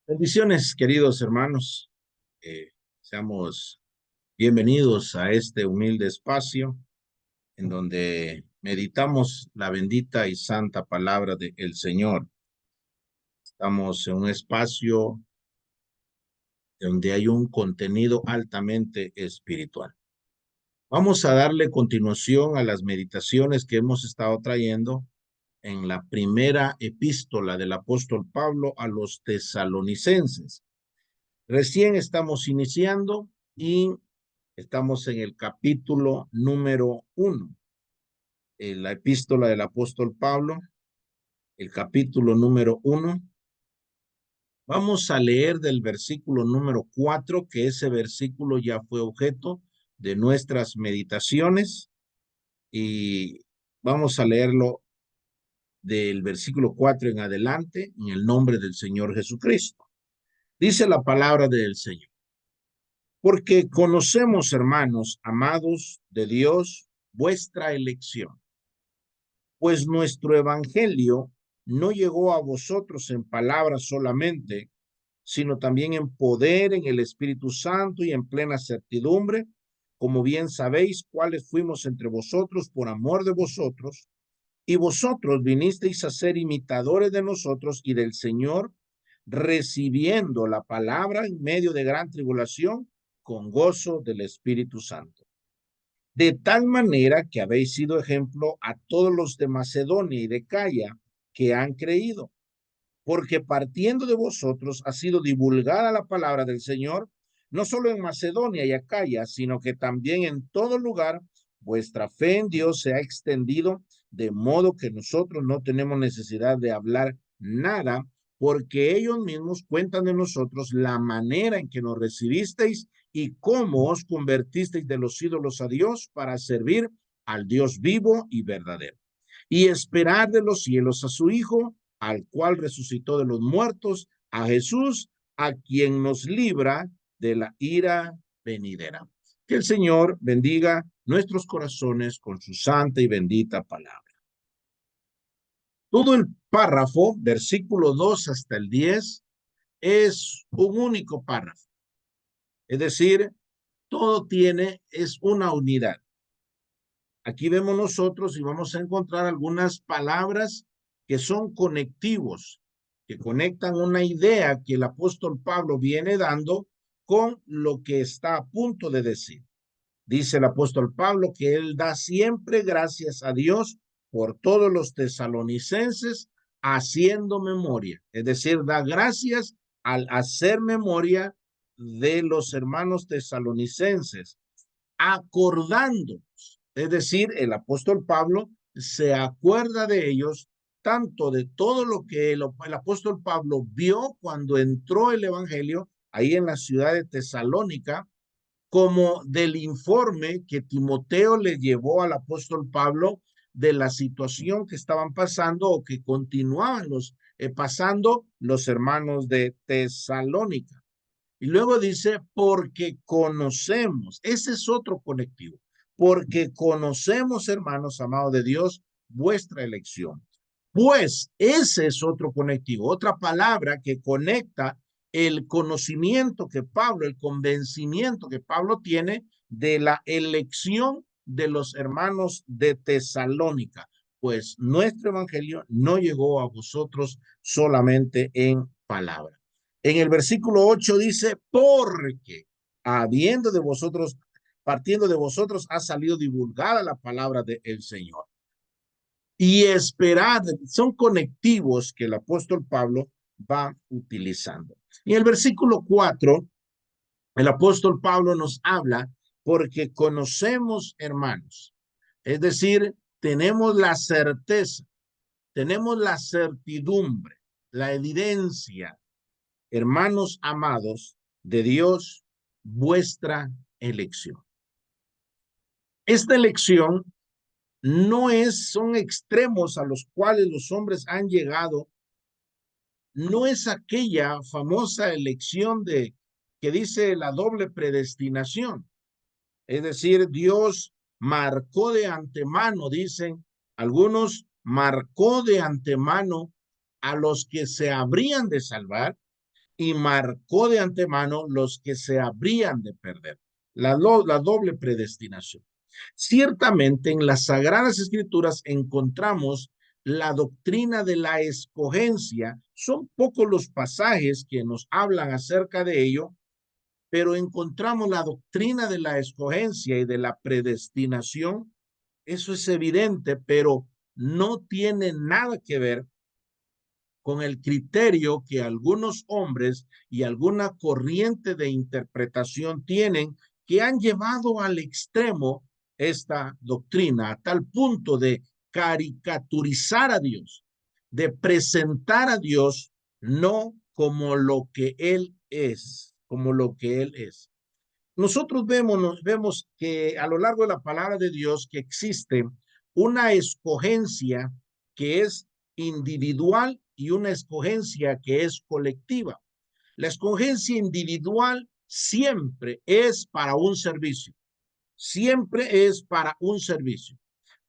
Bendiciones, queridos hermanos. Seamos bienvenidos a este humilde espacio en donde meditamos la bendita y santa palabra del Señor. Estamos en un espacio donde hay un contenido altamente espiritual. Vamos a darle continuación a las meditaciones que hemos estado trayendo en la primera epístola del apóstol Pablo a los tesalonicenses. Recién estamos iniciando y estamos en el capítulo número 1, en la epístola del apóstol Pablo, el capítulo número 1. Vamos a leer del versículo número 4, que ese versículo ya fue objeto de nuestras meditaciones, y vamos a leerlo del versículo 4 en adelante, en el nombre del Señor Jesucristo. Dice la palabra del Señor. Porque conocemos, hermanos, amados de Dios, vuestra elección, pues nuestro evangelio no llegó a vosotros en palabras solamente, sino también en poder, en el Espíritu Santo y en plena certidumbre, como bien sabéis cuáles fuimos entre vosotros por amor de vosotros, y vosotros vinisteis a ser imitadores de nosotros y del Señor, recibiendo la palabra en medio de gran tribulación, con gozo del Espíritu Santo. De tal manera que habéis sido ejemplo a todos los de Macedonia y de Acaya que han creído, porque partiendo de vosotros ha sido divulgada la palabra del Señor, no solo en Macedonia y Acaya, sino que también en todo lugar vuestra fe en Dios se ha extendido, de modo que nosotros no tenemos necesidad de hablar nada, porque ellos mismos cuentan de nosotros la manera en que nos recibisteis y cómo os convertisteis de los ídolos a Dios para servir al Dios vivo y verdadero, y esperar de los cielos a su Hijo, al cual resucitó de los muertos, a Jesús, a quien nos libra de la ira venidera. Que el Señor bendiga nuestros corazones con su santa y bendita palabra. Todo el párrafo, versículo 2 hasta el 10, es un único párrafo. Es decir, todo es una unidad. Aquí vemos nosotros y vamos a encontrar algunas palabras que son conectivos, que conectan una idea que el apóstol Pablo viene dando con lo que está a punto de decir. Dice el apóstol Pablo que él da siempre gracias a Dios por todos los tesalonicenses, haciendo memoria. Es decir, da gracias al hacer memoria de los hermanos tesalonicenses, acordándonos. Es decir, el apóstol Pablo se acuerda de ellos, tanto de todo lo que el apóstol Pablo vio cuando entró el evangelio ahí en la ciudad de Tesalónica, como del informe que Timoteo le llevó al apóstol Pablo de la situación que estaban pasando o que continuaban pasando los hermanos de Tesalónica. Y luego dice, porque conocemos, ese es otro conectivo, porque conocemos, hermanos amados de Dios, vuestra elección. Pues ese es otro conectivo, otra palabra que conecta el conocimiento que Pablo, el convencimiento que Pablo tiene de la elección de los hermanos de Tesalónica. Pues nuestro evangelio no llegó a vosotros solamente en palabra. En el versículo 8 dice, porque habiendo de vosotros, partiendo de vosotros, ha salido divulgada la palabra del Señor. Y esperad, son conectivos que el apóstol Pablo va utilizando. En el versículo 4, el apóstol Pablo nos habla porque conocemos, hermanos, es decir, tenemos la certeza, tenemos la certidumbre, la evidencia, hermanos amados de Dios, vuestra elección. Esta elección son extremos a los cuales los hombres han llegado, no es aquella famosa elección que dice la doble predestinación. Es decir, Dios marcó de antemano, dicen algunos, marcó de antemano a los que se habrían de salvar y marcó de antemano los que se habrían de perder. La doble predestinación. Ciertamente en las Sagradas Escrituras encontramos la doctrina de la escogencia. Son pocos los pasajes que nos hablan acerca de ello, pero encontramos la doctrina de la escogencia y de la predestinación. Eso es evidente, pero no tiene nada que ver con el criterio que algunos hombres y alguna corriente de interpretación tienen, que han llevado al extremo esta doctrina a tal punto de caricaturizar a Dios, de presentar a Dios no como lo que Él es, como lo que Él es. Nosotros vemos que a lo largo de la palabra de Dios que existe una escogencia que es individual y una escogencia que es colectiva. La escogencia individual siempre es para un servicio, siempre es para un servicio.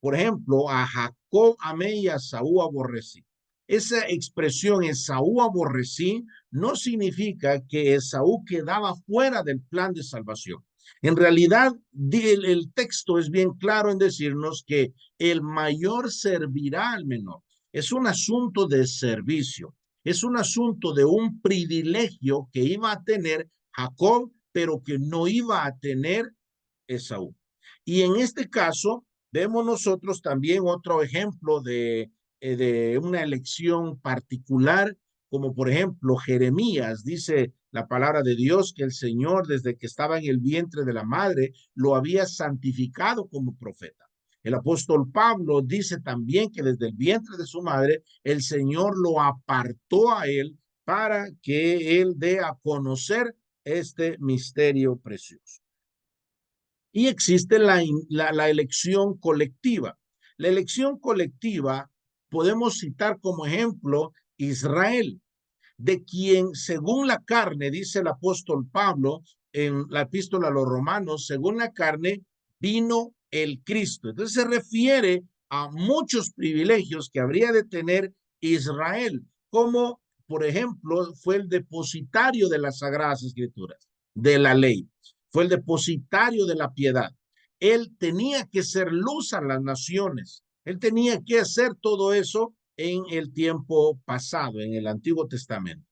Por ejemplo, a Jacob amé y a Esaú aborrecí. Esa expresión Esaú aborrecí no significa que Esaú quedaba fuera del plan de salvación. En realidad, el texto es bien claro en decirnos que el mayor servirá al menor. Es un asunto de servicio, es un asunto de un privilegio que iba a tener Jacob, pero que no iba a tener Esaú. Y en este caso, vemos nosotros también otro ejemplo de una elección particular, como por ejemplo Jeremías, dice la palabra de Dios que el Señor desde que estaba en el vientre de la madre lo había santificado como profeta. El apóstol Pablo dice también que desde el vientre de su madre el Señor lo apartó a él para que él dé a conocer este misterio precioso. Y existe la elección colectiva. La elección colectiva podemos citar como ejemplo Israel, de quien según la carne, dice el apóstol Pablo en la epístola a los Romanos, según la carne vino el Cristo. Entonces se refiere a muchos privilegios que habría de tener Israel, como por ejemplo fue el depositario de las Sagradas Escrituras, de la ley, fue el depositario de la piedad. Él tenía que ser luz a las naciones, él tenía que hacer todo eso en el tiempo pasado, en el Antiguo Testamento.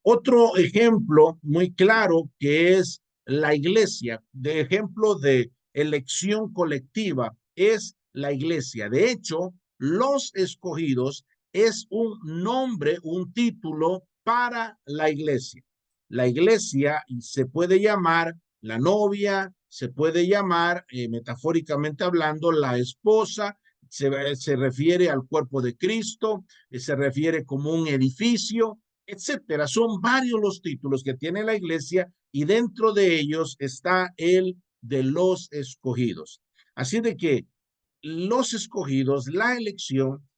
Otro ejemplo muy claro que es la iglesia, de ejemplo de elección colectiva, es la iglesia. De hecho, los escogidos es un nombre, un título para la iglesia. La iglesia se puede llamar la novia, se puede llamar, metafóricamente hablando, la esposa, se refiere al cuerpo de Cristo, se refiere como un edificio, etcétera. Son varios los títulos que tiene la iglesia y dentro de ellos está el de los escogidos. Así de que los escogidos, la elección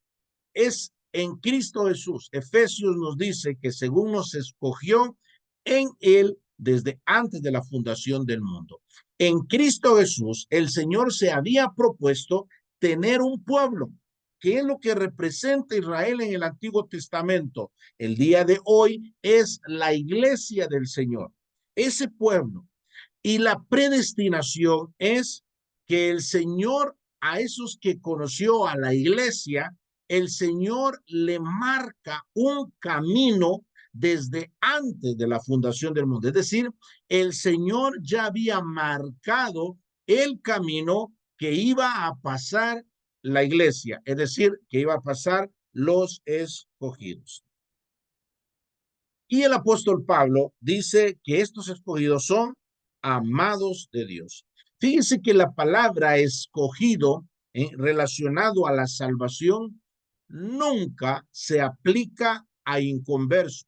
es en Cristo Jesús. Efesios nos dice que según nos escogió en él desde antes de la fundación del mundo. En Cristo Jesús, el Señor se había propuesto tener un pueblo. ¿Qué es lo que representa Israel en el Antiguo Testamento? El día de hoy es la iglesia del Señor, ese pueblo. Y la predestinación es que el Señor a esos que conoció a la iglesia, el Señor le marca un camino desde antes de la fundación del mundo. Es decir, el Señor ya había marcado el camino que iba a pasar la iglesia, es decir, que iba a pasar los escogidos. Y el apóstol Pablo dice que estos escogidos son amados de Dios. Fíjense que la palabra escogido relacionado a la salvación nunca se aplica a inconversos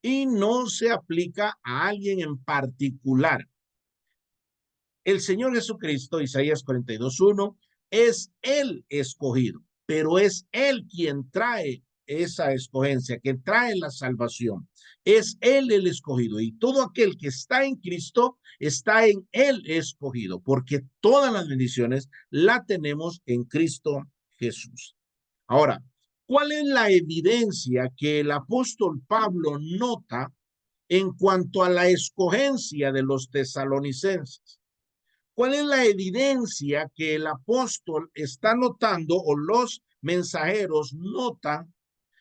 y no se aplica a alguien en particular. El Señor Jesucristo, Isaías 42:1, es el escogido, pero es Él quien trae esa escogencia, que trae la salvación. Es Él el escogido y todo aquel que está en Cristo está en Él escogido, porque todas las bendiciones la tenemos en Cristo Jesús. Ahora, ¿cuál es la evidencia que el apóstol Pablo nota en cuanto a la escogencia de los tesalonicenses. ¿Cuál es la evidencia que el apóstol está notando o los mensajeros notan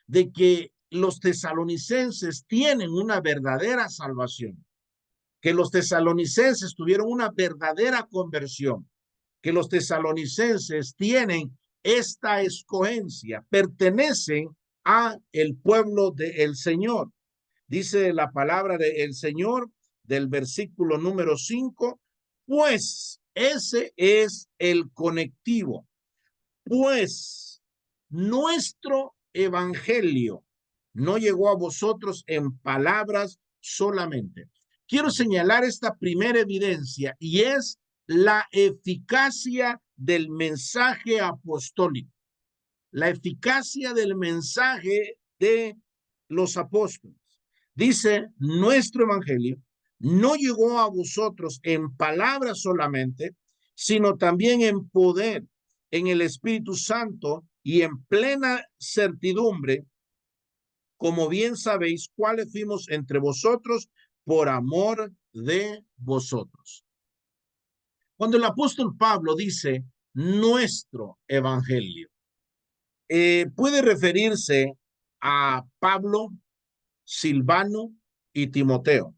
de que los tesalonicenses tienen una verdadera salvación? Que los tesalonicenses tuvieron una verdadera conversión, que los tesalonicenses tienen esta escogencia, pertenecen a el pueblo del Señor. Dice la palabra del Señor del versículo número 5, pues ese es el conectivo, pues nuestro evangelio no llegó a vosotros en palabras solamente. Quiero señalar esta primera evidencia y es la eficacia del mensaje apostólico, la eficacia del mensaje de los apóstoles. Dice, nuestro evangelio no llegó a vosotros en palabras solamente, sino también en poder, en el Espíritu Santo y en plena certidumbre, como bien sabéis cuáles fuimos entre vosotros por amor de vosotros. Cuando el apóstol Pablo dice nuestro evangelio, puede referirse a Pablo, Silvano y Timoteo.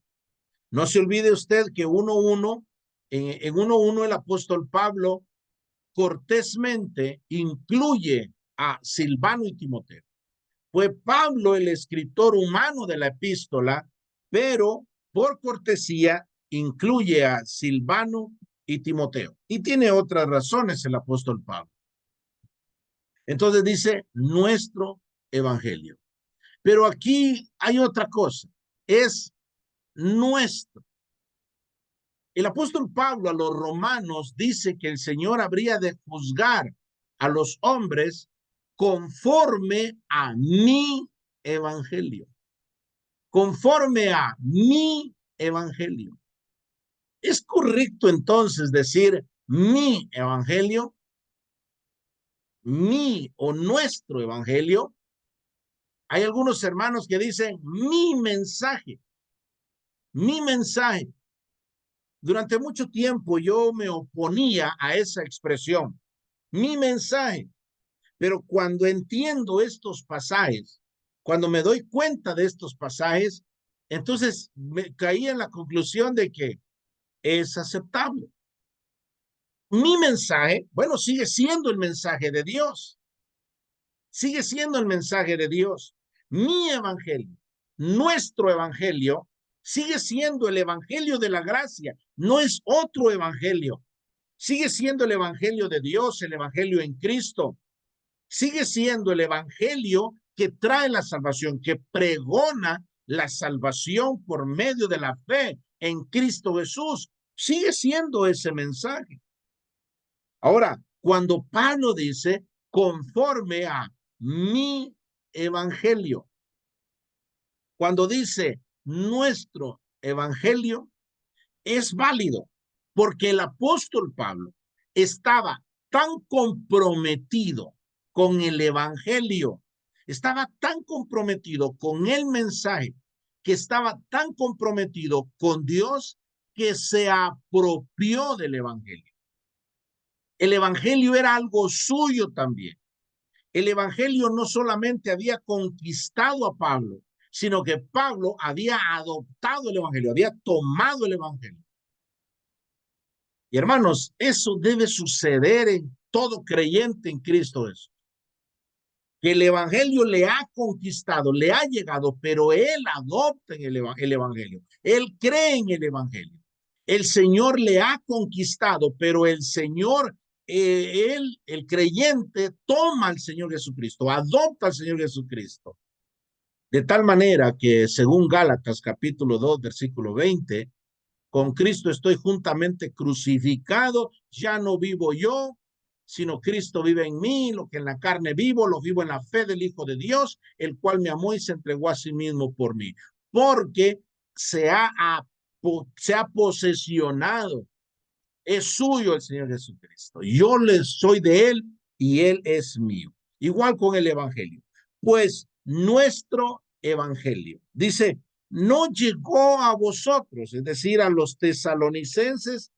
No se olvide usted que en 1:1 el apóstol Pablo cortésmente incluye a Silvano y Timoteo. Fue Pablo el escritor humano de la epístola, pero por cortesía incluye a Silvano y Timoteo. Y tiene otras razones el apóstol Pablo. Entonces dice nuestro evangelio. Pero aquí hay otra cosa, es nuestro. El apóstol Pablo a los romanos dice que el Señor habría de juzgar a los hombres conforme a mi evangelio. Conforme a mi evangelio. ¿Es correcto entonces decir mi evangelio? Mi o nuestro evangelio. Hay algunos hermanos que dicen mi mensaje. Mi mensaje. Durante mucho tiempo yo me oponía a esa expresión, mi mensaje. Pero cuando entiendo estos pasajes, cuando me doy cuenta de estos pasajes, entonces me caí en la conclusión de que es aceptable. Mi mensaje, bueno, sigue siendo el mensaje de Dios. Sigue siendo el mensaje de Dios. Mi evangelio, nuestro evangelio, sigue siendo el evangelio de la gracia. No es otro evangelio. Sigue siendo el evangelio de Dios, el evangelio en Cristo. Sigue siendo el evangelio que trae la salvación, que pregona la salvación por medio de la fe en Cristo Jesús. Sigue siendo ese mensaje. Ahora, cuando Pablo dice conforme a mi evangelio, cuando dice nuestro evangelio, es válido porque el apóstol Pablo estaba tan comprometido con el evangelio, estaba tan comprometido con el mensaje, que estaba tan comprometido con Dios que se apropió del evangelio. El evangelio era algo suyo también. El evangelio no solamente había conquistado a Pablo, sino que Pablo había adoptado el evangelio, había tomado el evangelio. Y hermanos, eso debe suceder en todo creyente en Cristo Jesús. Que el evangelio le ha conquistado, le ha llegado, pero él adopta en el evangelio. Él cree en el evangelio. El Señor le ha conquistado, pero el Señor, el creyente, toma al Señor Jesucristo, adopta al Señor Jesucristo. De tal manera que, según Gálatas capítulo 2, versículo 20, con Cristo estoy juntamente crucificado, ya no vivo yo, sino Cristo vive en mí, lo que en la carne vivo, lo vivo en la fe del Hijo de Dios, el cual me amó y se entregó a sí mismo por mí. Porque se ha posesionado, es suyo el Señor Jesucristo. Yo le soy de él y él es mío. Igual con el evangelio. Pues nuestro evangelio. Dice, no llegó a vosotros, es decir, a los tesalonicenses,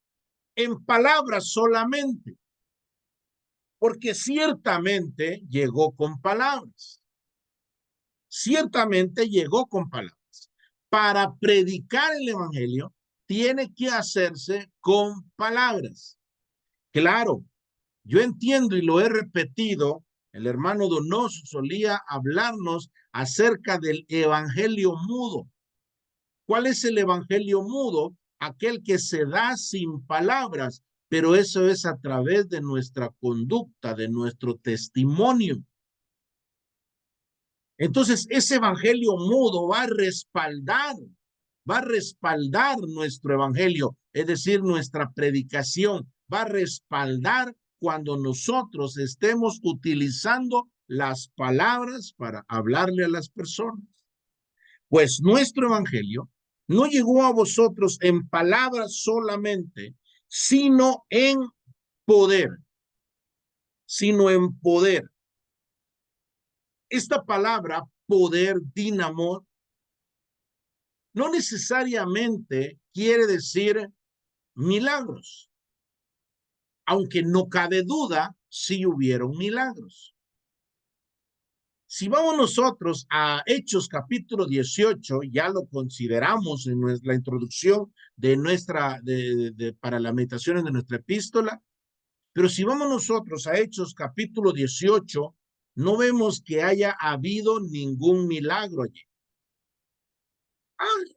en palabras solamente, porque ciertamente llegó con palabras. Ciertamente llegó con palabras. Para predicar el evangelio, tiene que hacerse con palabras. Claro, yo entiendo y lo he repetido, el hermano Donoso solía hablarnos acerca del evangelio mudo. ¿Cuál es el evangelio mudo? Aquel que se da sin palabras, pero eso es a través de nuestra conducta, de nuestro testimonio. Entonces, ese evangelio mudo va a respaldar nuestro evangelio, es decir, nuestra predicación, va a respaldar cuando nosotros estemos utilizando las palabras para hablarle a las personas. Pues nuestro evangelio no llegó a vosotros en palabras solamente, sino en poder, sino en poder. Esta palabra, poder, dinamo, no necesariamente quiere decir milagros, aunque no cabe duda si hubieron milagros. Si vamos nosotros a Hechos capítulo 18, ya lo consideramos en la introducción de para las meditaciones de nuestra epístola, pero si vamos nosotros a Hechos capítulo 18, no vemos que haya habido ningún milagro allí.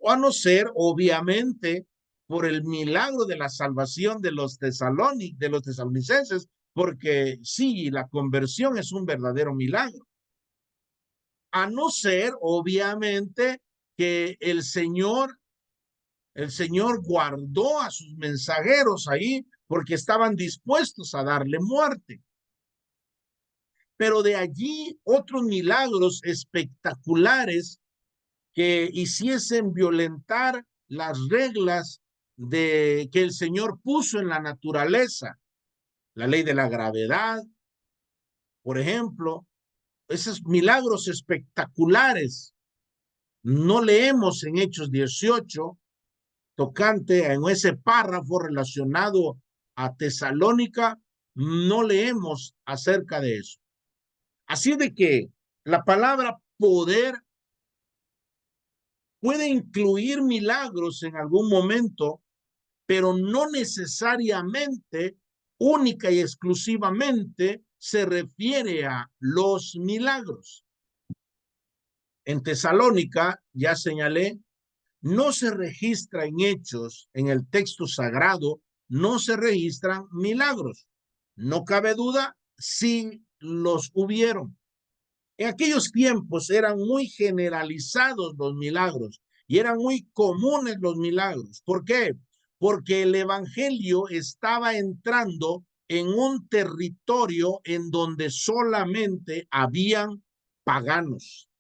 O a no ser, obviamente, por el milagro de la salvación de los tesalonicenses, porque sí, la conversión es un verdadero milagro. A no ser, obviamente, que el Señor guardó a sus mensajeros ahí porque estaban dispuestos a darle muerte. Pero de allí otros milagros espectaculares que hiciesen violentar las reglas que el Señor puso en la naturaleza, la ley de la gravedad, por ejemplo, esos milagros espectaculares. No leemos en Hechos 18 tocante en ese párrafo relacionado a Tesalónica, no leemos acerca de eso. Así de que la palabra poder puede incluir milagros en algún momento, pero no necesariamente, única y exclusivamente, se refiere a los milagros. En Tesalónica, ya señalé, no se registra en Hechos, en el texto sagrado, no se registran milagros. No cabe duda si los hubieron. En aquellos tiempos eran muy generalizados los milagros y eran muy comunes los milagros. ¿Por qué? Porque el evangelio estaba entrando en un territorio en donde solamente habían paganos.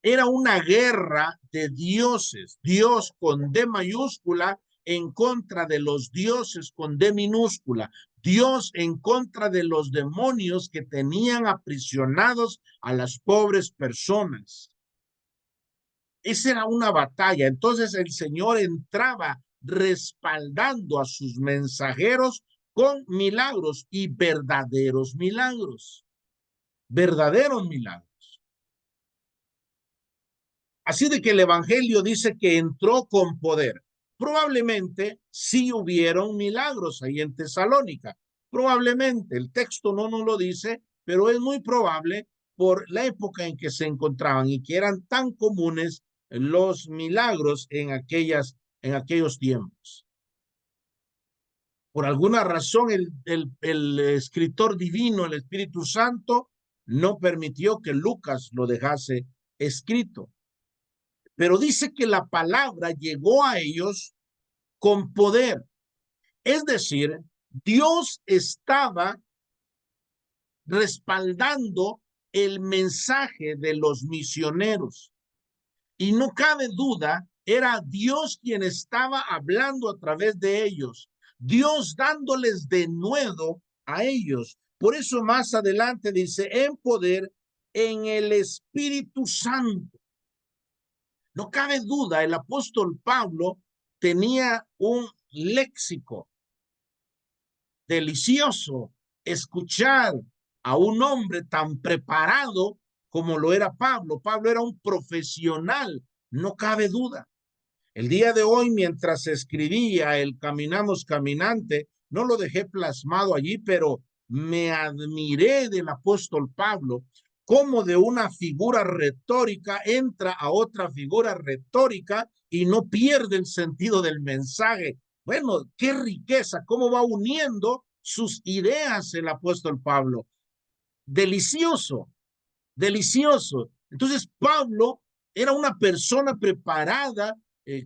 Era una guerra de dioses, Dios con D mayúscula en contra de los dioses con D minúscula, Dios en contra de los demonios que tenían aprisionados a las pobres personas. Esa era una batalla. Entonces el Señor entraba respaldando a sus mensajeros con milagros y verdaderos milagros. Verdaderos milagros. Así de que el evangelio dice que entró con poder. Probablemente sí hubieron milagros ahí en Tesalónica. Probablemente, el texto no nos lo dice, pero es muy probable por la época en que se encontraban y que eran tan comunes los milagros en aquellos tiempos. Por alguna razón, el escritor divino, el Espíritu Santo, no permitió que Lucas lo dejase escrito. Pero dice que la palabra llegó a ellos con poder. Es decir, Dios estaba respaldando el mensaje de los misioneros. Y no cabe duda, era Dios quien estaba hablando a través de ellos. Dios dándoles de nuevo a ellos. Por eso más adelante dice, en poder, en el Espíritu Santo. No cabe duda, el apóstol Pablo tenía un léxico delicioso. Escuchar a un hombre tan preparado como lo era Pablo. Pablo era un profesional, no cabe duda. El día de hoy, mientras escribía el Caminamos Caminante, no lo dejé plasmado allí, pero me admiré del apóstol Pablo, cómo de una figura retórica entra a otra figura retórica y no pierde el sentido del mensaje. Bueno, qué riqueza, cómo va uniendo sus ideas el apóstol Pablo. Delicioso, delicioso. Entonces, Pablo era una persona preparada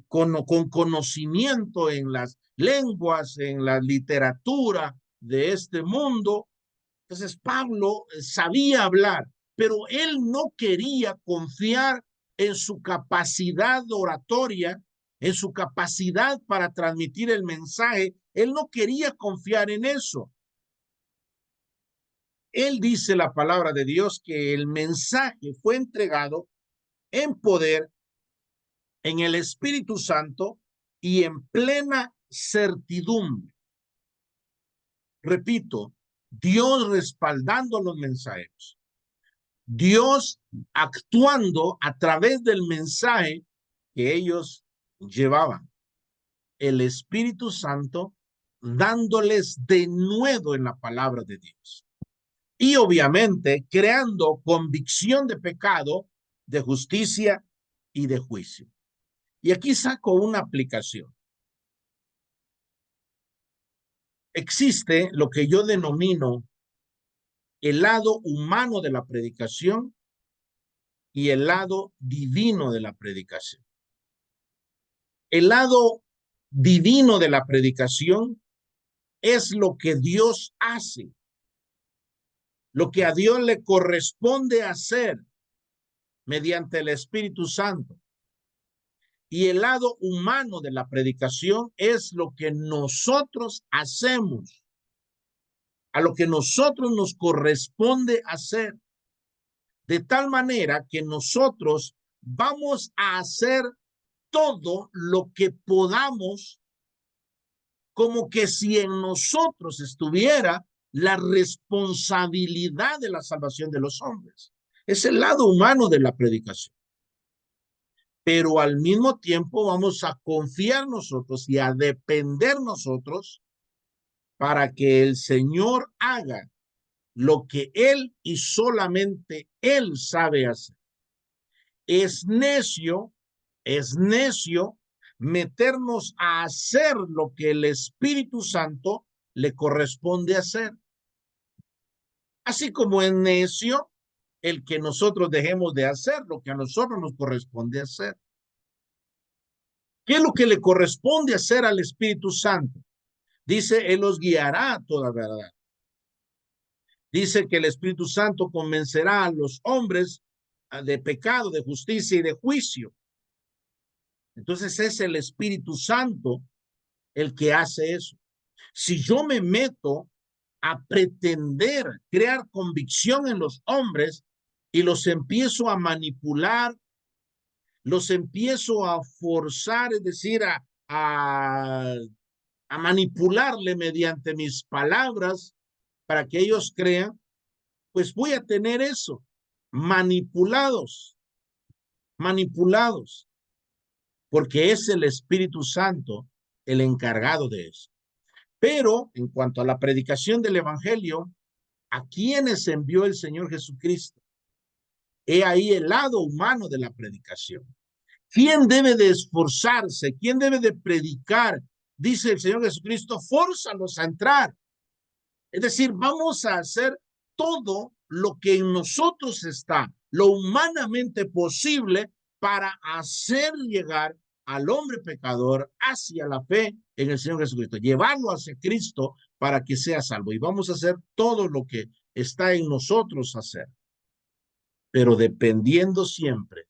con conocimiento en las lenguas, en la literatura de este mundo. Entonces, Pablo sabía hablar, pero él no quería confiar en su capacidad oratoria, en su capacidad para transmitir el mensaje. Él no quería confiar en eso. Él dice la palabra de Dios que el mensaje fue entregado en poder, en el Espíritu Santo y en plena certidumbre. Repito, Dios respaldando los mensajeros, Dios actuando a través del mensaje que ellos llevaban, el Espíritu Santo dándoles de nuevo en la palabra de Dios. Y obviamente creando convicción de pecado, de justicia y de juicio. Y aquí saco una aplicación. Existe lo que yo denomino el lado humano de la predicación y el lado divino de la predicación. El lado divino de la predicación es lo que Dios hace, lo que a Dios le corresponde hacer mediante el Espíritu Santo. Y el lado humano de la predicación es lo que nosotros hacemos, a lo que nosotros nos corresponde hacer. De tal manera que nosotros vamos a hacer todo lo que podamos, como que si en nosotros estuviera la responsabilidad de la salvación de los hombres. Es el lado humano de la predicación. Pero al mismo tiempo vamos a confiar nosotros y a depender nosotros para que el Señor haga lo que Él y solamente Él sabe hacer. Es necio meternos a hacer lo que el Espíritu Santo le corresponde hacer. Así como es necio el que nosotros dejemos de hacer lo que a nosotros nos corresponde hacer. ¿Qué es lo que le corresponde hacer al Espíritu Santo? Dice, Él los guiará a toda verdad. Dice que el Espíritu Santo convencerá a los hombres de pecado, de justicia y de juicio. Entonces es el Espíritu Santo el que hace eso. Si yo me meto a pretender crear convicción en los hombres y los empiezo a manipular, los empiezo a forzar, es decir, a manipularle mediante mis palabras para que ellos crean, pues voy a tener eso, manipulados, porque es el Espíritu Santo el encargado de eso. Pero en cuanto a la predicación del Evangelio, ¿a quiénes envió el Señor Jesucristo? He ahí el lado humano de la predicación. ¿Quién debe de esforzarse? ¿Quién debe de predicar? Dice el Señor Jesucristo, fórzalos a entrar. Es decir, vamos a hacer todo lo que en nosotros está, lo humanamente posible para hacer llegar al hombre pecador hacia la fe en el Señor Jesucristo, llevarlo hacia Cristo para que sea salvo. Y vamos a hacer todo lo que está en nosotros hacer, pero dependiendo siempre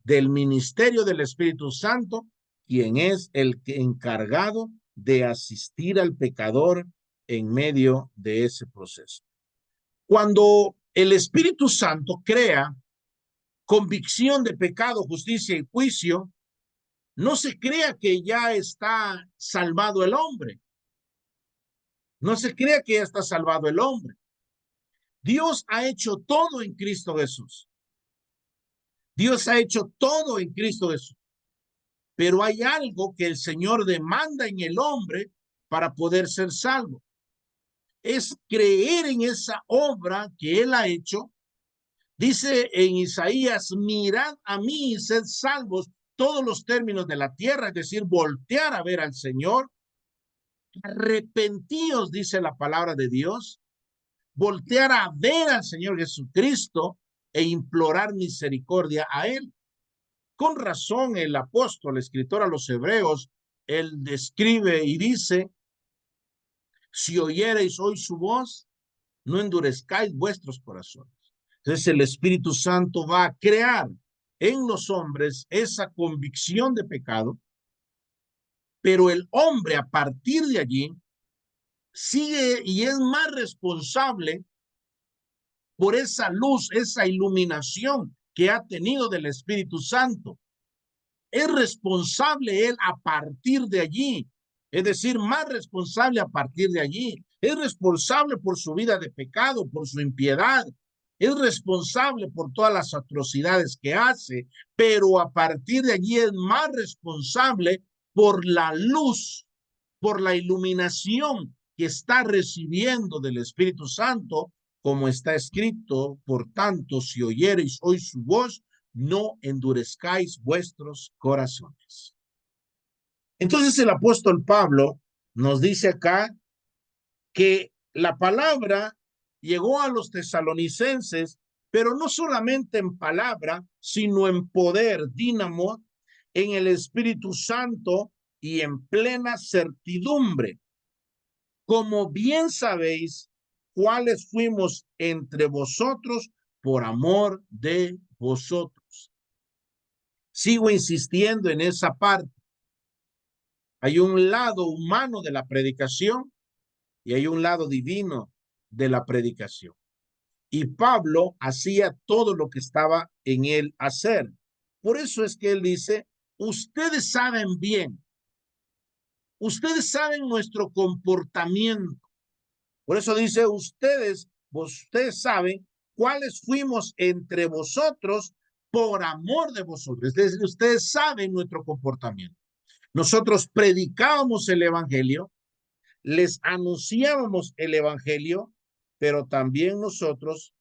del ministerio del Espíritu Santo, quien es el encargado de asistir al pecador en medio de ese proceso. Cuando el Espíritu Santo crea convicción de pecado, justicia y juicio, no se crea que ya está salvado el hombre. No se crea que ya está salvado el hombre. Dios ha hecho todo en Cristo Jesús. Dios ha hecho todo en Cristo Jesús. Pero hay algo que el Señor demanda en el hombre para poder ser salvo. Es creer en esa obra que Él ha hecho. Dice en Isaías, mirad a mí y sed salvos todos los términos de la tierra, es decir, voltear a ver al Señor. Arrepentíos, dice la palabra de Dios, voltear a ver al Señor Jesucristo e implorar misericordia a Él. Con razón el apóstol, escritor a los hebreos, él describe y dice, si oyereis hoy su voz, no endurezcáis vuestros corazones. Entonces el Espíritu Santo va a crear en los hombres esa convicción de pecado, pero el hombre a partir de allí sigue y es más responsable por esa luz, esa iluminación que ha tenido del Espíritu Santo. Es responsable él a partir de allí, es decir, más responsable a partir de allí. Es responsable por su vida de pecado, por su impiedad. Es responsable por todas las atrocidades que hace, pero a partir de allí es más responsable por la luz, por la iluminación que está recibiendo del Espíritu Santo, como está escrito, por tanto, si oyereis hoy su voz, no endurezcáis vuestros corazones. Entonces el apóstol Pablo nos dice acá que la palabra llegó a los tesalonicenses, pero no solamente en palabra, sino en poder, dínamo, en el Espíritu Santo y en plena certidumbre. Como bien sabéis, cuáles fuimos entre vosotros por amor de vosotros. Sigo insistiendo en esa parte. Hay un lado humano de la predicación y hay un lado divino de la predicación. Y Pablo hacía todo lo que estaba en él hacer. Por eso es que él dice, ustedes saben bien, ustedes saben nuestro comportamiento. Por eso dice, ustedes saben cuáles fuimos entre vosotros por amor de vosotros. Es decir, ustedes saben nuestro comportamiento. Nosotros predicábamos el evangelio, les anunciábamos el evangelio, pero también nosotros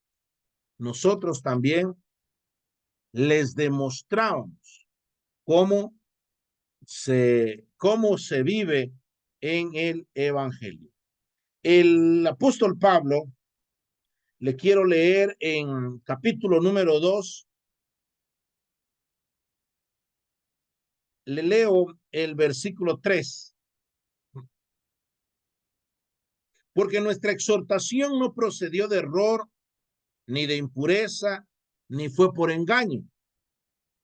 también les demostrábamos cómo se vive en el evangelio. El apóstol Pablo, le quiero leer en capítulo número 2, le leo el versículo 3. Porque nuestra exhortación no procedió de error, ni de impureza, ni fue por engaño,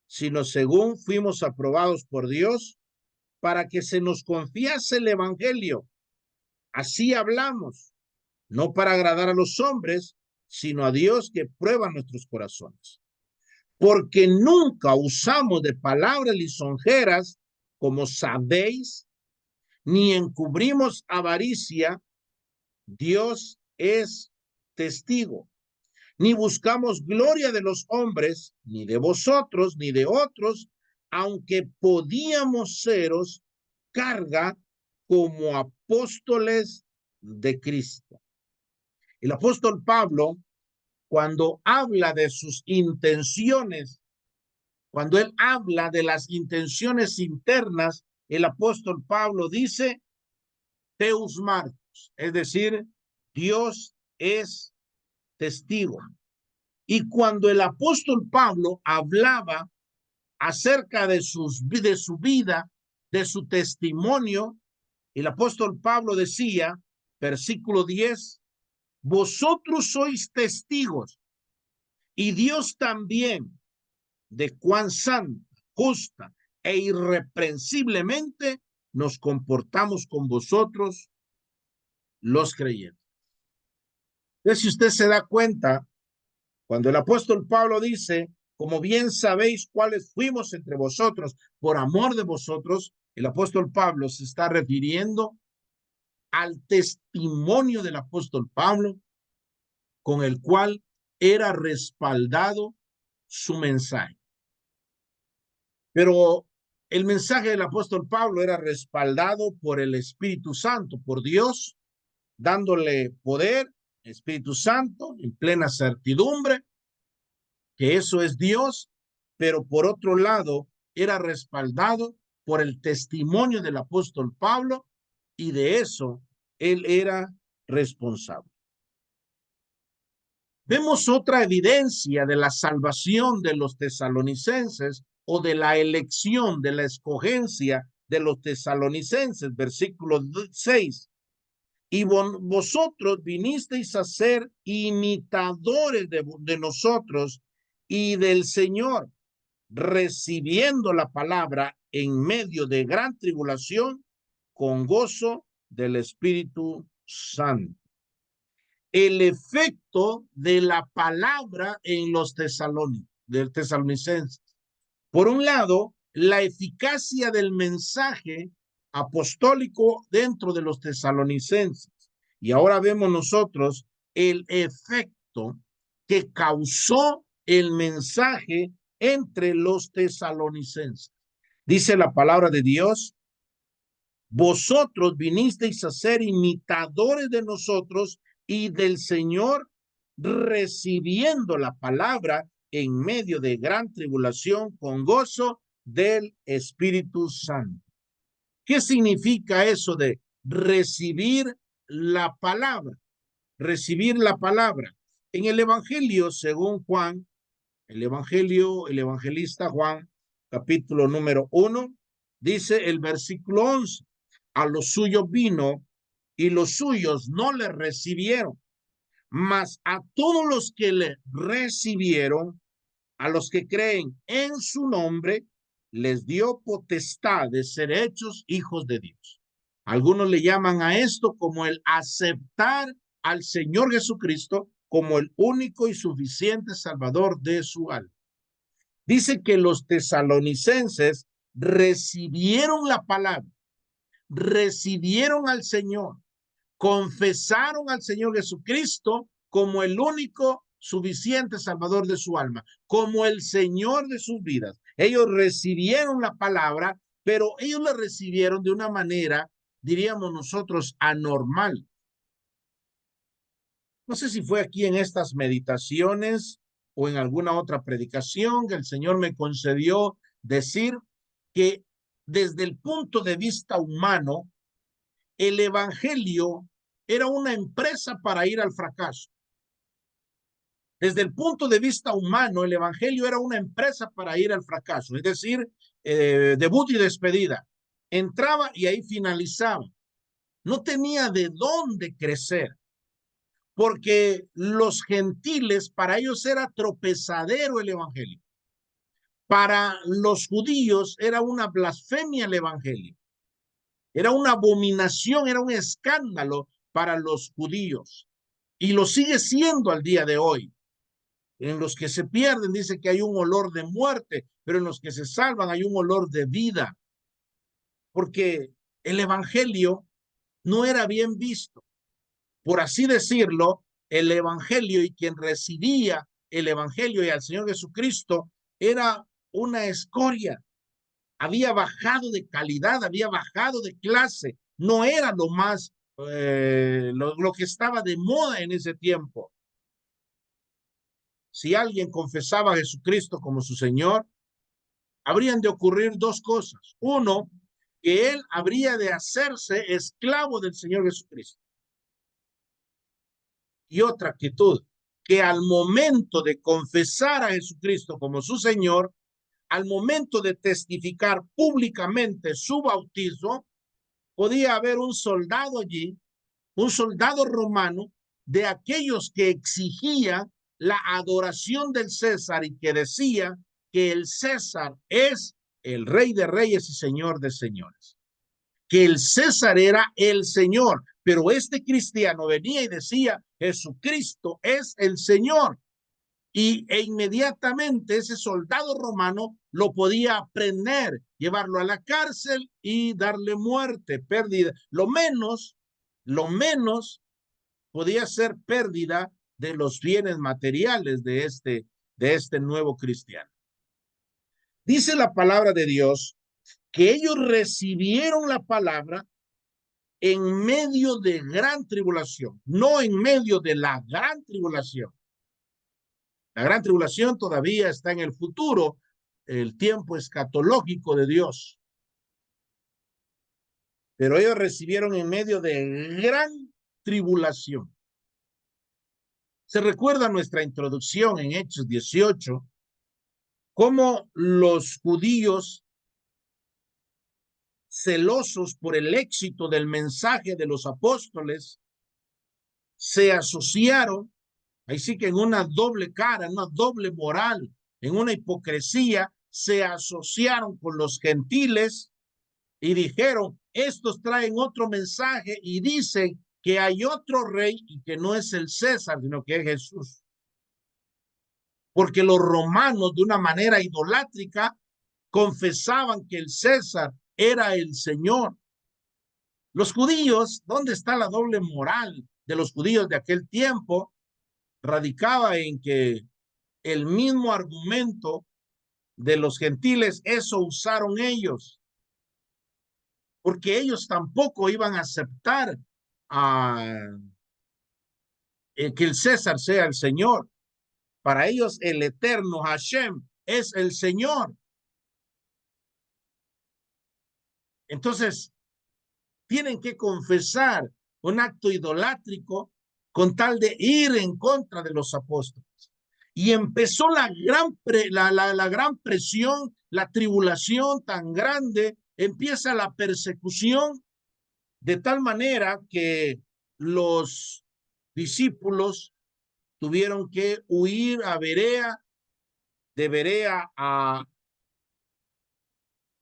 sino según fuimos aprobados por Dios para que se nos confiase el evangelio. Así hablamos, no para agradar a los hombres, sino a Dios que prueba nuestros corazones. Porque nunca usamos de palabras lisonjeras, como sabéis, ni encubrimos avaricia. Dios es testigo. Ni buscamos gloria de los hombres, ni de vosotros, ni de otros, aunque podíamos seros carga como apóstoles de Cristo. El apóstol Pablo, cuando habla de sus intenciones, cuando él habla de las intenciones internas, el apóstol Pablo dice, Deus Marcos, es decir, Dios es testigo. Y cuando el apóstol Pablo hablaba acerca de su vida, de su testimonio, el apóstol Pablo decía, versículo 10, vosotros sois testigos y Dios también de cuán santa, justa e irreprensiblemente nos comportamos con vosotros los creyentes. Entonces, si usted se da cuenta, cuando el apóstol Pablo dice, como bien sabéis cuáles fuimos entre vosotros, por amor de vosotros. El apóstol Pablo se está refiriendo al testimonio del apóstol Pablo, con el cual era respaldado su mensaje. Pero el mensaje del apóstol Pablo era respaldado por el Espíritu Santo, por Dios, dándole poder, Espíritu Santo, en plena certidumbre, que eso es Dios, pero por otro lado, era respaldado por el testimonio del apóstol Pablo, y de eso él era responsable. Vemos otra evidencia de la salvación de los tesalonicenses, o de la elección, de la escogencia de los tesalonicenses, versículo 6. Y vosotros vinisteis a ser imitadores de nosotros y del Señor, recibiendo la palabra en medio de gran tribulación, con gozo del Espíritu Santo. El efecto de la palabra en los tesalonicenses. Por un lado, la eficacia del mensaje apostólico dentro de los tesalonicenses. Y ahora vemos nosotros el efecto que causó el mensaje entre los tesalonicenses. Dice la palabra de Dios: vosotros vinisteis a ser imitadores de nosotros y del Señor, recibiendo la palabra en medio de gran tribulación, con gozo del Espíritu Santo. ¿Qué significa eso de recibir la palabra? Recibir la palabra. En el Evangelio, según Juan, el evangelista Juan, capítulo número 1, dice el versículo 11: a los suyos vino y los suyos no le recibieron, mas a todos los que le recibieron, a los que creen en su nombre, les dio potestad de ser hechos hijos de Dios. Algunos le llaman a esto como el aceptar al Señor Jesucristo como el único y suficiente Salvador de su alma. Dice que los tesalonicenses recibieron la palabra, recibieron al Señor, confesaron al Señor Jesucristo como el único suficiente Salvador de su alma, como el Señor de sus vidas. Ellos recibieron la palabra, pero ellos la recibieron de una manera, diríamos nosotros, anormal. No sé si fue aquí en estas meditaciones o en alguna otra predicación que el Señor me concedió decir que desde el punto de vista humano, el evangelio era una empresa para ir al fracaso. Desde el punto de vista humano, el evangelio era una empresa para ir al fracaso, es decir, debut y despedida. Entraba y ahí finalizaba. No tenía de dónde crecer, porque los gentiles, para ellos era tropezadero el evangelio. Para los judíos era una blasfemia el evangelio. Era una abominación, era un escándalo para los judíos. Y lo sigue siendo al día de hoy. En los que se pierden dice que hay un olor de muerte, pero en los que se salvan hay un olor de vida. Porque el evangelio no era bien visto. Por así decirlo, el evangelio y quien recibía el evangelio y al Señor Jesucristo era una escoria. Había bajado de calidad, había bajado de clase. No era lo más, lo que estaba de moda en ese tiempo. Si alguien confesaba a Jesucristo como su Señor, habrían de ocurrir dos cosas. Uno, que él habría de hacerse esclavo del Señor Jesucristo. Y otra actitud, que al momento de confesar a Jesucristo como su Señor, al momento de testificar públicamente su bautismo, podía haber un soldado allí, un soldado romano, de aquellos que exigían la adoración del César y que decía que el César es el Rey de Reyes y Señor de Señores. Que el César era el Señor, pero este cristiano venía y decía: Jesucristo es el Señor. e inmediatamente ese soldado romano lo podía prender, llevarlo a la cárcel y darle muerte, pérdida. Lo menos podía ser pérdida de los bienes materiales de este nuevo cristiano. Dice la palabra de Dios que ellos recibieron la palabra en medio de gran tribulación, no en medio de la gran tribulación. La gran tribulación todavía está en el futuro, el tiempo escatológico de Dios. Pero ellos recibieron en medio de gran tribulación. Se recuerda nuestra introducción en Hechos 18, cómo los judíos, celosos por el éxito del mensaje de los apóstoles, se asociaron, ahí sí que en una doble cara, en una doble moral, en una hipocresía, se asociaron con los gentiles y dijeron, estos traen otro mensaje y dicen que hay otro rey y que no es el César, sino que es Jesús. Porque los romanos, de una manera idolátrica, confesaban que el César era el Señor. Los judíos, ¿dónde está la doble moral de los judíos de aquel tiempo? Radicaba en que el mismo argumento de los gentiles, eso usaron ellos, porque ellos tampoco iban a aceptar que el César sea el Señor. Para ellos el eterno Hashem es el Señor. Entonces, tienen que confesar un acto idolátrico con tal de ir en contra de los apóstoles. Y empezó la gran presión, la tribulación tan grande, empieza la persecución de tal manera que los discípulos tuvieron que huir a Berea, de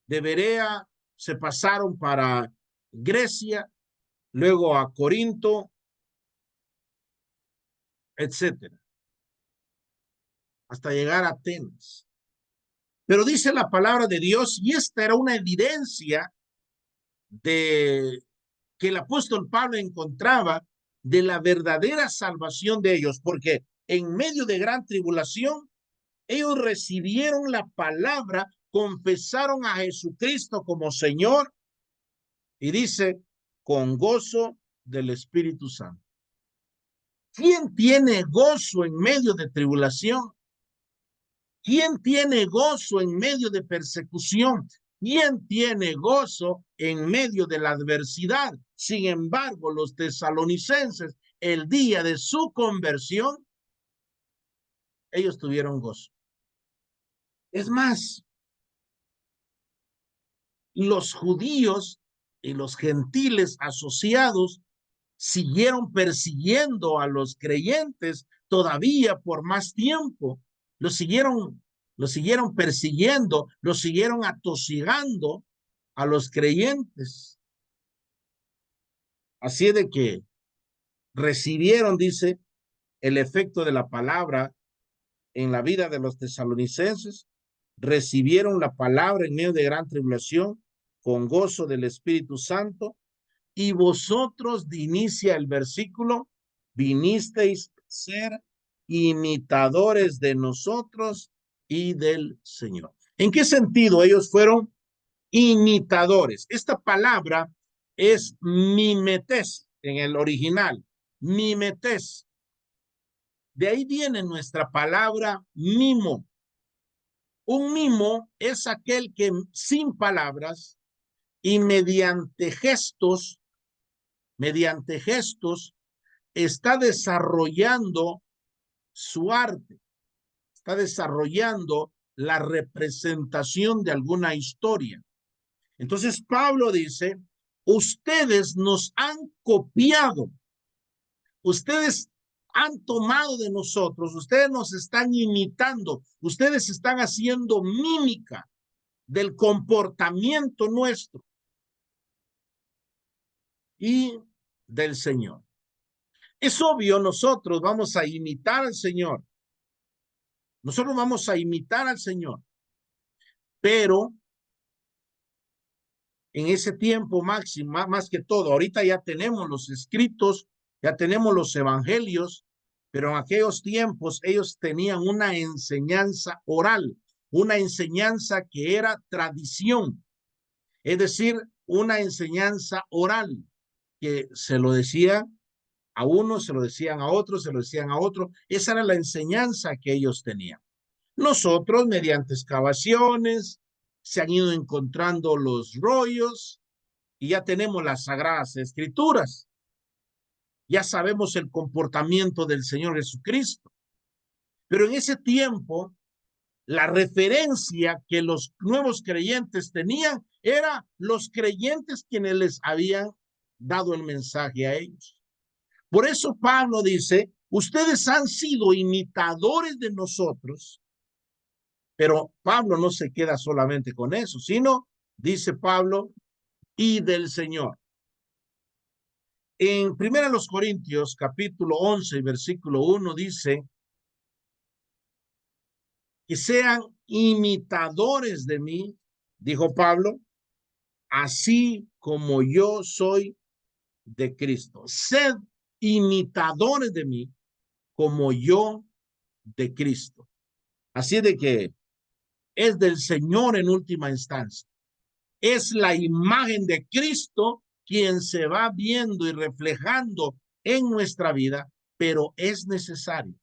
Berea se pasaron para Grecia, luego a Corinto, etcétera, hasta llegar a Atenas. Pero dice la palabra de Dios, y esta era una evidencia de que el apóstol Pablo encontraba de la verdadera salvación de ellos, porque en medio de gran tribulación, ellos recibieron la palabra, confesaron a Jesucristo como Señor, y dice, con gozo del Espíritu Santo. ¿Quién tiene gozo en medio de tribulación? ¿Quién tiene gozo en medio de persecución? ¿Quién tiene gozo en medio de la adversidad? Sin embargo, los tesalonicenses, el día de su conversión, ellos tuvieron gozo. Es más, los judíos y los gentiles asociados siguieron persiguiendo a los creyentes todavía por más tiempo. Los siguieron persiguiendo, los siguieron atosigando a los creyentes. Así de que recibieron, dice, el efecto de la palabra en la vida de los tesalonicenses, recibieron la palabra en medio de gran tribulación, con gozo del Espíritu Santo, y vosotros, inicia el versículo, vinisteis a ser imitadores de nosotros y del Señor. ¿En qué sentido ellos fueron imitadores? Esta palabra es mimetes en el original, mimetes. De ahí viene nuestra palabra mimo. Un mimo es aquel que sin palabras y mediante gestos está desarrollando su arte, está desarrollando la representación de alguna historia. Entonces Pablo dice, ustedes nos han copiado, ustedes han tomado de nosotros, ustedes nos están imitando, ustedes están haciendo mímica del comportamiento nuestro y del Señor. Es obvio, nosotros vamos a imitar al Señor, Nosotros vamos a imitar al Señor, pero en ese tiempo máximo, más que todo, ahorita ya tenemos los escritos, ya tenemos los evangelios, pero en aquellos tiempos ellos tenían una enseñanza oral, una enseñanza que era tradición, es decir, una enseñanza oral que se lo decía a uno, se lo decían a otro, se lo decían a otro. Esa era la enseñanza que ellos tenían. Nosotros, mediante excavaciones, se han ido encontrando los rollos y ya tenemos las sagradas escrituras. Ya sabemos el comportamiento del Señor Jesucristo. Pero en ese tiempo, la referencia que los nuevos creyentes tenían era los creyentes quienes les habían dado el mensaje a ellos. Por eso Pablo dice, ustedes han sido imitadores de nosotros, pero Pablo no se queda solamente con eso, sino, dice Pablo, y del Señor. En 1 Corintios, capítulo 11, versículo 1, dice que sean imitadores de mí, dijo Pablo, así como yo soy de Cristo. Sed imitadores de mí, como yo de Cristo. Así de que es del Señor en última instancia. Es la imagen de Cristo quien se va viendo y reflejando en nuestra vida, pero es necesario.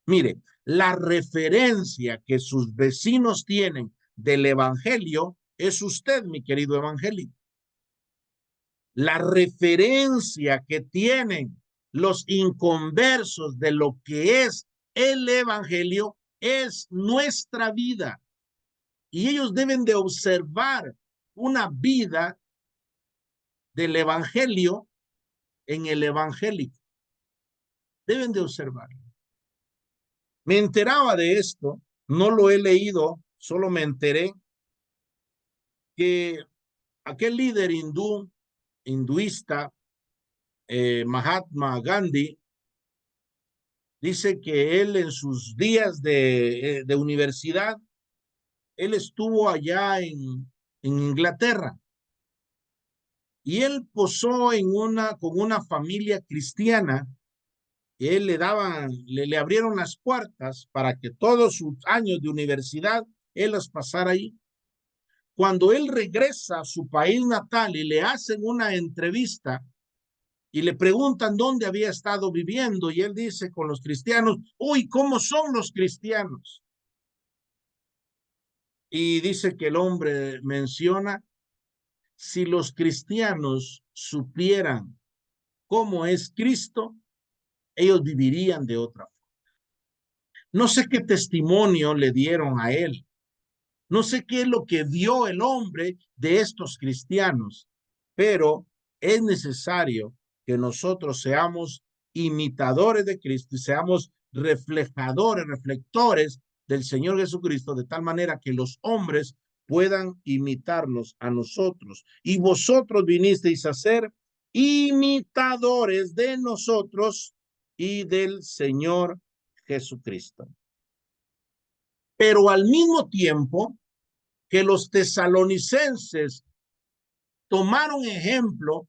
Mire, la referencia que sus vecinos tienen del evangelio es usted, mi querido evangélico. La referencia que tienen los inconversos de lo que es el evangelio es nuestra vida. Y ellos deben de observar una vida del evangelio en el evangélico. Deben de observarlo. Me enteraba de esto, no lo he leído, solo me enteré que aquel líder hinduista, Mahatma Gandhi, dice que él en sus días de universidad, él estuvo allá en Inglaterra y él posó con una familia cristiana. Él le abrieron las puertas para que todos sus años de universidad él los pasara ahí. Cuando él regresa a su país natal y le hacen una entrevista y le preguntan dónde había estado viviendo, y él dice con los cristianos, uy, ¿cómo son los cristianos? Y dice que el hombre menciona, si los cristianos supieran cómo es Cristo, ellos vivirían de otra forma. No sé qué testimonio le dieron a él. No sé qué es lo que vio el hombre de estos cristianos, pero es necesario que nosotros seamos imitadores de Cristo y seamos reflejadores, reflectores del Señor Jesucristo, de tal manera que los hombres puedan imitarnos a nosotros. Y vosotros vinisteis a ser imitadores de nosotros y del Señor Jesucristo. Pero al mismo tiempo que los tesalonicenses tomaron ejemplo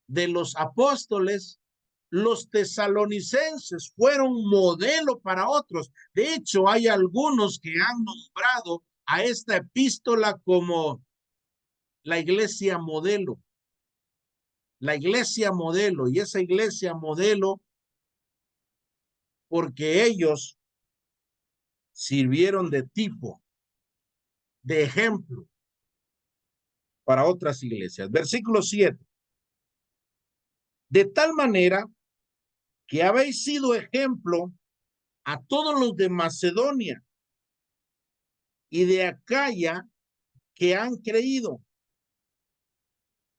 de los apóstoles, los tesalonicenses fueron modelo para otros. De hecho, hay algunos que han nombrado a esta epístola como la iglesia modelo. La iglesia modelo, y esa iglesia modelo porque ellos sirvieron de tipo, de ejemplo para otras iglesias. Versículo 7. De tal manera que habéis sido ejemplo a todos los de Macedonia y de Acaya que han creído.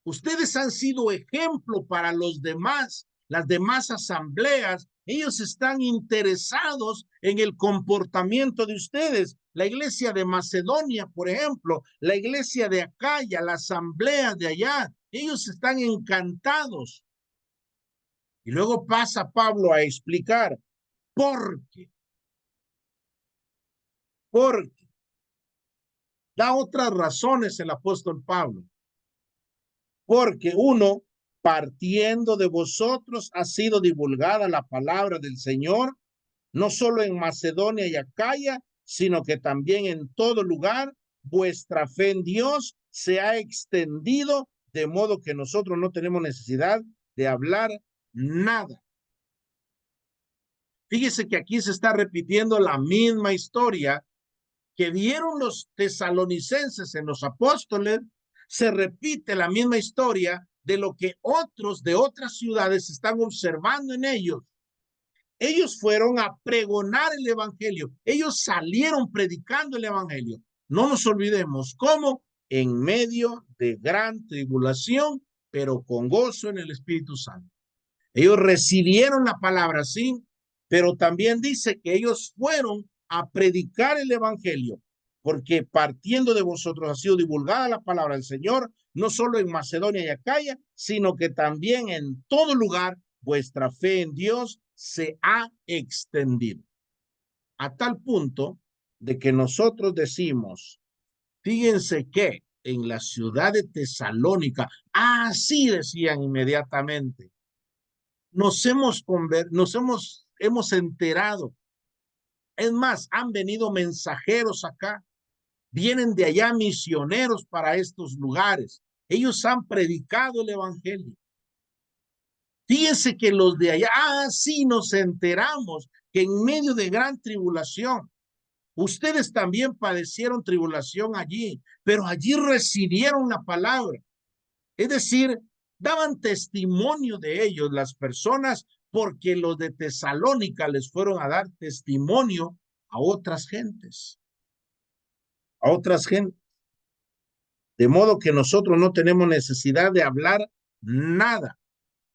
Ustedes han sido ejemplo para los demás, las demás asambleas. Ellos están interesados en el comportamiento de ustedes. La iglesia de Macedonia, por ejemplo, la iglesia de Acaya, la asamblea de allá, ellos están encantados. Y luego pasa Pablo a explicar por qué. Porque da otras razones el apóstol Pablo. Porque uno, partiendo de vosotros ha sido divulgada la palabra del Señor, no solo en Macedonia y Acaya, sino que también en todo lugar vuestra fe en Dios se ha extendido, de modo que nosotros no tenemos necesidad de hablar nada. Fíjese que aquí se está repitiendo la misma historia que vieron los tesalonicenses en los apóstoles. Se repite la misma historia de lo que otros de otras ciudades están observando en ellos. Ellos fueron a pregonar el evangelio. Ellos salieron predicando el evangelio. No nos olvidemos cómo en medio de gran tribulación, pero con gozo en el Espíritu Santo. Ellos recibieron la palabra, sí, pero también dice que ellos fueron a predicar el evangelio, porque partiendo de vosotros ha sido divulgada la palabra del Señor, no solo en Macedonia y Acaya, sino que también en todo lugar vuestra fe en Dios se ha extendido. A tal punto de que nosotros decimos, fíjense que en la ciudad de Tesalónica, así decían inmediatamente, hemos enterado. Es más, han venido mensajeros acá, vienen de allá misioneros para estos lugares. Ellos han predicado el evangelio. Fíjense que los de allá, sí nos enteramos que en medio de gran tribulación, ustedes también padecieron tribulación allí, pero allí recibieron la palabra. Es decir, daban testimonio de ellos las personas porque los de Tesalónica les fueron a dar testimonio a otras gentes, a otras gentes. De modo que nosotros no tenemos necesidad de hablar nada.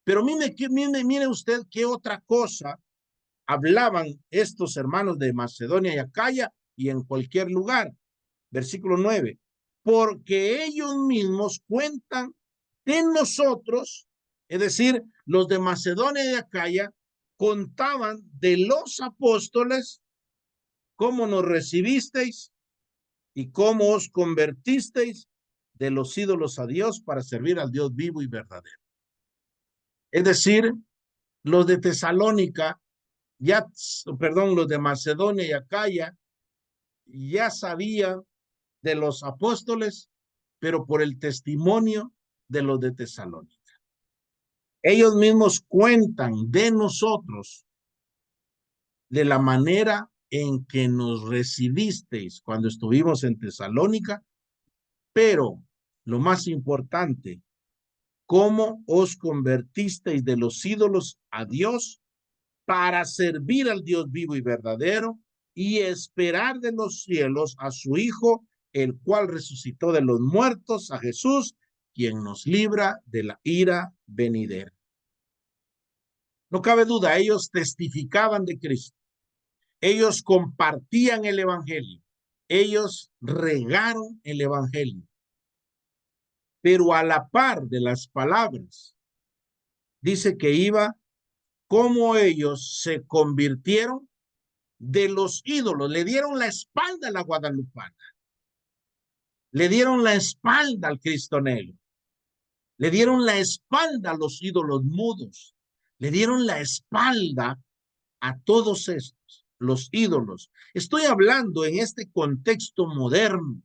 Pero mire usted qué otra cosa hablaban estos hermanos de Macedonia y Acaya y en cualquier lugar. Versículo 9. Porque ellos mismos cuentan de nosotros, es decir, los de Macedonia y Acaya contaban de los apóstoles cómo nos recibisteis y cómo os convertisteis de los ídolos a Dios para servir al Dios vivo y verdadero. Es decir, los de Tesalónica, los de Macedonia y Acaya ya sabían de los apóstoles, pero por el testimonio de los de Tesalónica. Ellos mismos cuentan de nosotros, de la manera en que nos recibisteis cuando estuvimos en Tesalónica, pero lo más importante, cómo os convertisteis de los ídolos a Dios para servir al Dios vivo y verdadero y esperar de los cielos a su Hijo, el cual resucitó de los muertos, a Jesús, quien nos libra de la ira venidera. No cabe duda, ellos testificaban de Cristo, ellos compartían el evangelio, ellos regaron el evangelio, pero a la par de las palabras, dice que iba cómo ellos se convirtieron de los ídolos, le dieron la espalda a la guadalupana, le dieron la espalda al Cristo negro, le dieron la espalda a los ídolos mudos, le dieron la espalda a todos estos, los ídolos. Estoy hablando en este contexto moderno.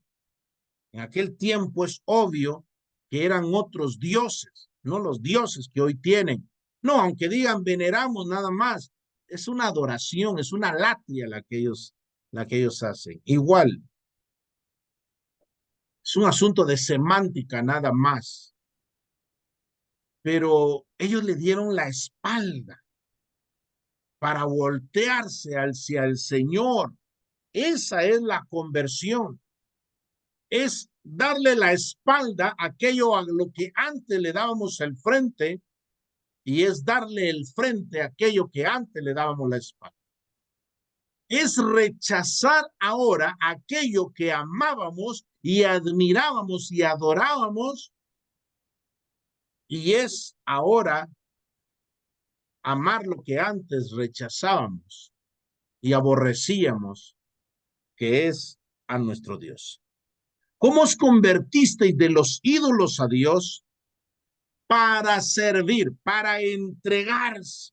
En aquel tiempo es obvio que eran otros dioses, no los dioses que hoy tienen. No, aunque digan veneramos nada más, es una adoración, es una latria la que ellos hacen. Igual, es un asunto de semántica nada más. Pero ellos le dieron la espalda para voltearse hacia el Señor. Esa es la conversión. Es darle la espalda a aquello a lo que antes le dábamos el frente y es darle el frente a aquello que antes le dábamos la espalda. Es rechazar ahora aquello que amábamos y admirábamos y adorábamos y es ahora amar lo que antes rechazábamos y aborrecíamos, que es a nuestro Dios. ¿Cómo os convertisteis de los ídolos a Dios para servir, para entregarse?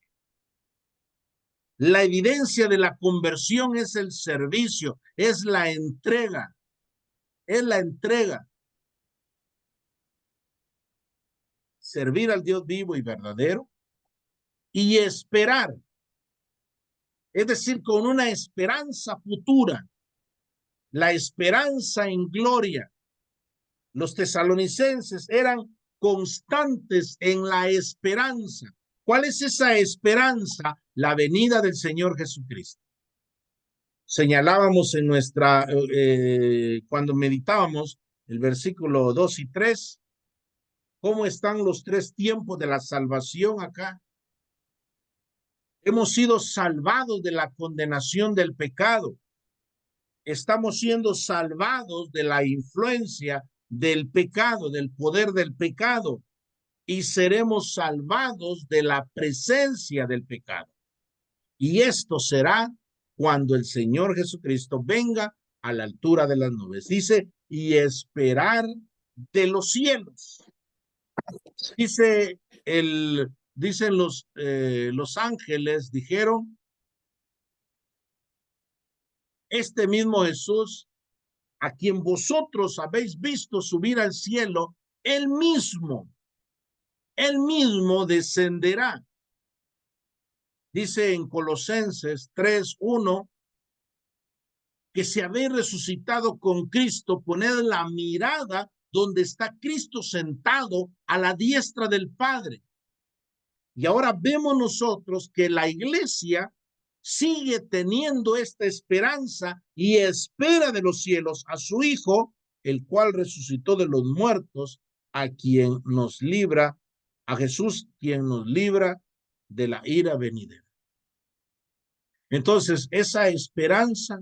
La evidencia de la conversión es el servicio, es la entrega, es la entrega. Servir al Dios vivo y verdadero y esperar, es decir, con una esperanza futura, la esperanza en gloria. Los tesalonicenses eran constantes en la esperanza. ¿Cuál es esa esperanza? La venida del Señor Jesucristo. Señalábamos en cuando meditábamos el versículo 2 y 3, cómo están los tres tiempos de la salvación acá. Hemos sido salvados de la condenación del pecado. Estamos siendo salvados de la influencia del pecado, del poder del pecado, y seremos salvados de la presencia del pecado. Y esto será cuando el Señor Jesucristo venga a la altura de las nubes. Dice, y esperar de los cielos. Dicen los ángeles, dijeron, este mismo Jesús, a quien vosotros habéis visto subir al cielo, él mismo descenderá. Dice en Colosenses 3:1, que si habéis resucitado con Cristo, poned la mirada donde está Cristo sentado a la diestra del Padre. Y ahora vemos nosotros que la iglesia sigue teniendo esta esperanza y espera de los cielos a su Hijo, el cual resucitó de los muertos, a quien nos libra, a Jesús, quien nos libra de la ira venidera. Entonces, esa esperanza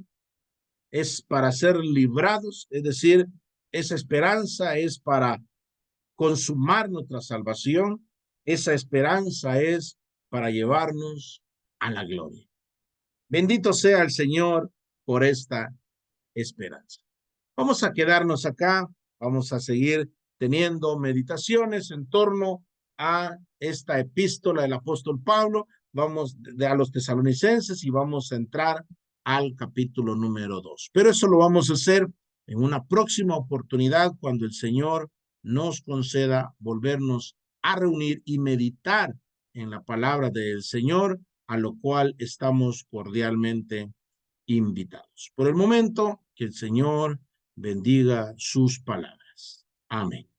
es para ser librados, es decir, esa esperanza es para consumar nuestra salvación, esa esperanza es para llevarnos a la gloria. Bendito sea el Señor por esta esperanza. Vamos a quedarnos acá, vamos a seguir teniendo meditaciones en torno a esta epístola del apóstol Pablo. Vamos a los tesalonicenses y vamos a entrar al capítulo número 2. Pero eso lo vamos a hacer en una próxima oportunidad cuando el Señor nos conceda volvernos a reunir y meditar en la palabra del Señor, a lo cual estamos cordialmente invitados. Por el momento, que el Señor bendiga sus palabras. Amén.